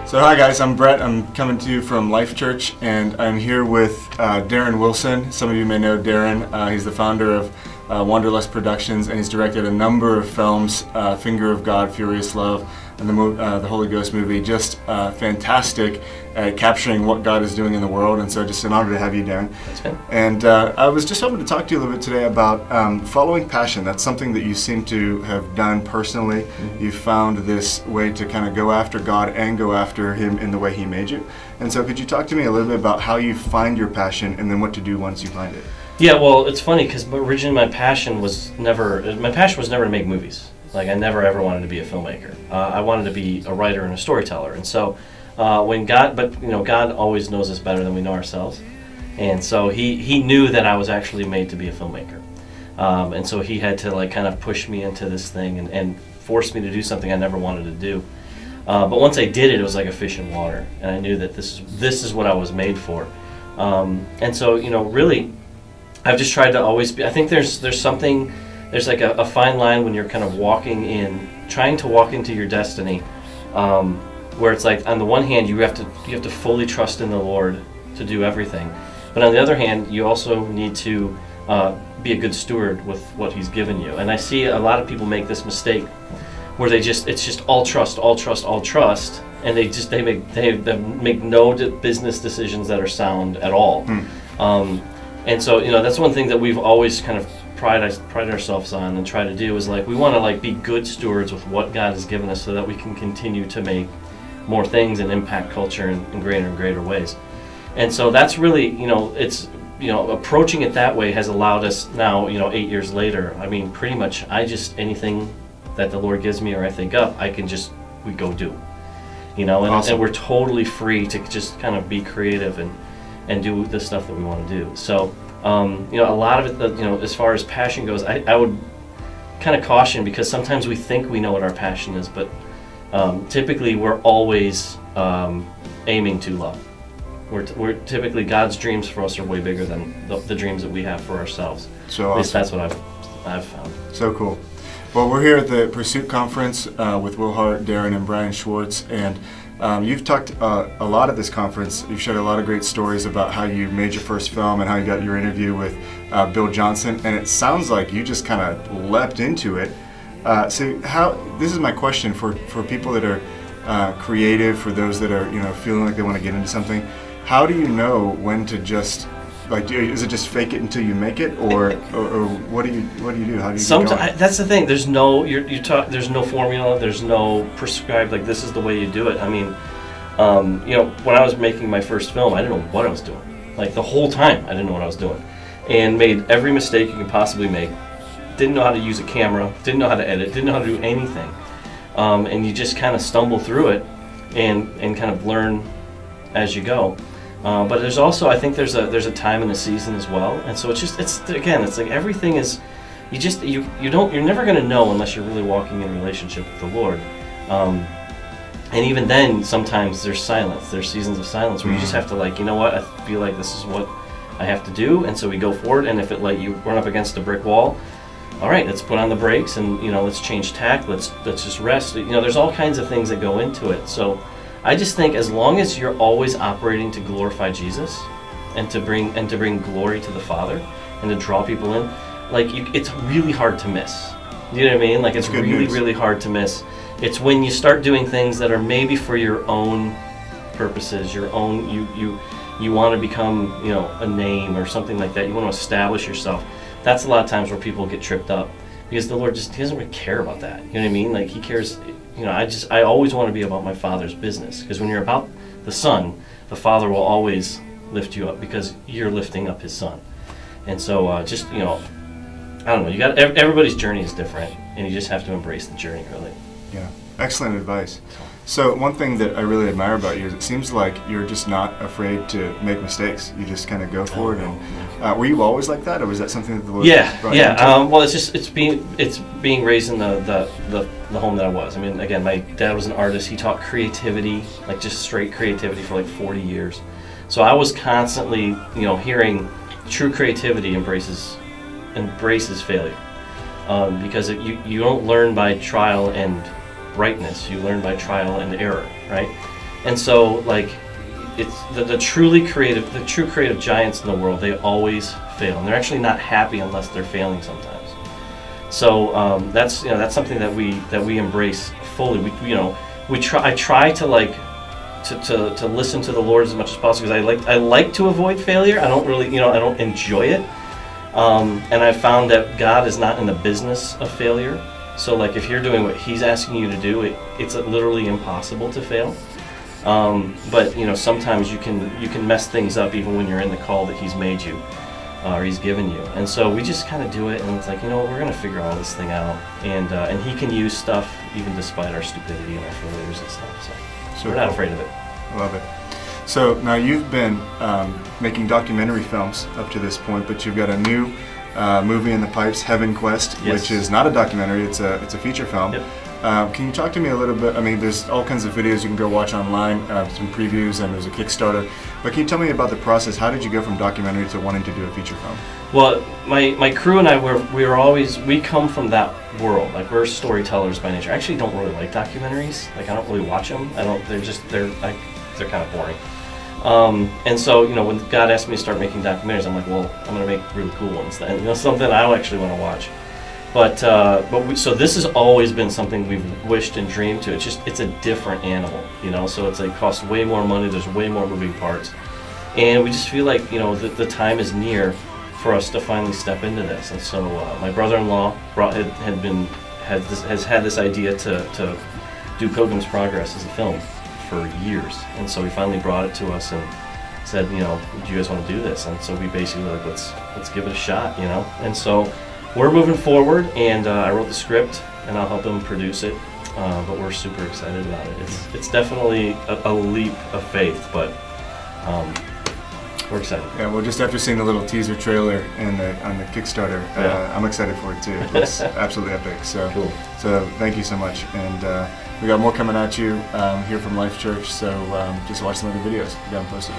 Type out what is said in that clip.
So hi guys, I'm Brett. I'm coming to you from Life Church, and I'm here with Darren Wilson. Some of you may know Darren. He's the founder of Wanderlust Productions, and he's directed a number of films, Finger of God, Furious Love, and the Holy Ghost movie. Just fantastic at capturing what God is doing in the world, and so just an honor to have you, Darren. Thanks, man. And I was just hoping to talk to you a little bit today about following passion. That's something that you seem to have done personally. Mm-hmm. You've found this way to kind of go after God and go after Him in the way He made you. And so could you talk to me a little bit about how you find your passion and then what to do once you find it? Yeah, well, it's funny because originally my passion was never to make movies. Like, I never ever wanted to be a filmmaker. I wanted to be a writer and a storyteller. And so God always knows us better than we know ourselves. And so he knew that I was actually made to be a filmmaker. And so he had to kind of push me into this thing and force me to do something I never wanted to do. But once I did it, it was like a fish in water. And I knew that this is what I was made for. And so, really, I've just tried to always be. I think there's like a fine line when you're kind of trying to walk into your destiny, where it's like on the one hand you have to fully trust in the Lord to do everything, but on the other hand you also need to be a good steward with what He's given you. And I see a lot of people make this mistake where it's just all trust, and they make no business decisions that are sound at all. And so, that's one thing that we've always kind of pride ourselves on and try to do is we want to be good stewards with what God has given us so that we can continue to make more things and impact culture in greater and greater ways. And so that's really, approaching it that way has allowed us now, 8 years later, pretty much anything that the Lord gives me or I think up, we go do. Awesome. And we're totally free to just kind of be creative and do the stuff that we want to do. So, a lot of it, as far as passion goes, I would kind of caution, because sometimes we think we know what our passion is, but typically we're always aiming too low. We're typically, God's dreams for us are way bigger than the dreams that we have for ourselves. So at least awesome. That's what I've found. So cool. Well, we're here at the Pursuit Conference with Will Hart, Darren, and Brian Schwartz, and you've talked a lot at this conference. You've shared a lot of great stories about how you made your first film and how you got your interview with Bill Johnson, and it sounds like you just kind of leapt into it. So this is my question for people that are creative, for those that are feeling like they want to get into something. How do you know when to just is it just fake it until you make it, or what do you do? How do you get going? That's the thing. There's no there's no formula. There's no prescribed this is the way you do it. When I was making my first film, I didn't know what I was doing. The whole time, I didn't know what I was doing, and made every mistake you can possibly make. Didn't know how to use a camera. Didn't know how to edit. Didn't know how to do anything. And you just kind of stumble through it, and kind of learn as you go. But there's also, I think there's a time and a season as well, and so it's like everything is, you're never going to know unless you're really walking in a relationship with the Lord, and even then sometimes there's silence, there's seasons of silence where you just have to I feel like this is what I have to do, and so we go forward. And if you run up against a brick wall, all right, let's put on the brakes and let's change tack, let's just rest. There's all kinds of things that go into it. So I just think as long as you're always operating to glorify Jesus and to bring glory to the Father and to draw people in, it's really hard to miss. You know what I mean? It's really, really hard to miss. It's when you start doing things that are maybe for your own purposes, your own, you want to become, a name or something like that. You want to establish yourself. That's a lot of times where people get tripped up, because the Lord he doesn't really care about that. You know what I mean? He cares. I always want to be about my Father's business, because when you're about the Son, the Father will always lift you up because you're lifting up His Son. And so I don't know, everybody's journey is different, and you just have to embrace the journey, really. Yeah, excellent advice. So one thing that I really admire about you is it seems like you're just not afraid to make mistakes. You just kind of go forward. And were you always like that, or was that something that the Lord brought you into? Well, it's being raised in the home that I was. Again, my dad was an artist. He taught creativity, just straight creativity, for 40 years. So I was constantly, hearing true creativity embraces failure, because you don't learn by trial and rightness. You learn by trial and error, right? And so like it's the true creative giants in the world, they always fail, and they're actually not happy unless they're failing sometimes. So that's that's something that we embrace fully. I try to like to listen to the Lord as much as possible, because I like to avoid failure. I don't really I don't enjoy it, and I found that God is not in the business of failure. So like if you're doing what He's asking you to do, it's literally impossible to fail. But sometimes you can mess things up even when you're in the call that He's made you. Or He's given you, and so we just kind of do it, and it's like we're gonna figure all this thing out, and He can use stuff even despite our stupidity and our failures and stuff. So we're not afraid of it. I love it. So now you've been making documentary films up to this point, but you've got a new movie in the pipes, Heavenquest, Yes. which is not a documentary; it's a feature film. Yep. Can you talk to me a little bit? I mean, there's all kinds of videos you can go watch online, some previews, and there's a Kickstarter. But can you tell me about the process? How did you go from documentary to wanting to do a feature film? Well, my crew and I we come from that world. Like we're storytellers by nature. I actually don't really like documentaries. Like I don't really watch them. They're kind of boring. And so when God asked me to start making documentaries, I'm like, well, I'm gonna make really cool ones then. Something I actually want to watch. So this has always been something we've wished and dreamed to. It's a different animal, So it's like costs way more money. There's way more moving parts, and we just feel like the time is near for us to finally step into this. And so my brother-in-law has had this idea to do Pilgrim's Progress as a film for years, and so he finally brought it to us and said, do you guys want to do this? And so we basically were like, let's give it a shot, And so we're moving forward, and I wrote the script, and I'll help him produce it. But we're super excited about it. It's definitely a leap of faith, but we're excited. Yeah, well, just after seeing the little teaser trailer on the Kickstarter, I'm excited for it too. It looks absolutely epic. So, Cool. So thank you so much, and we got more coming at you here from Life Church. So just watch some of the videos we got them posted.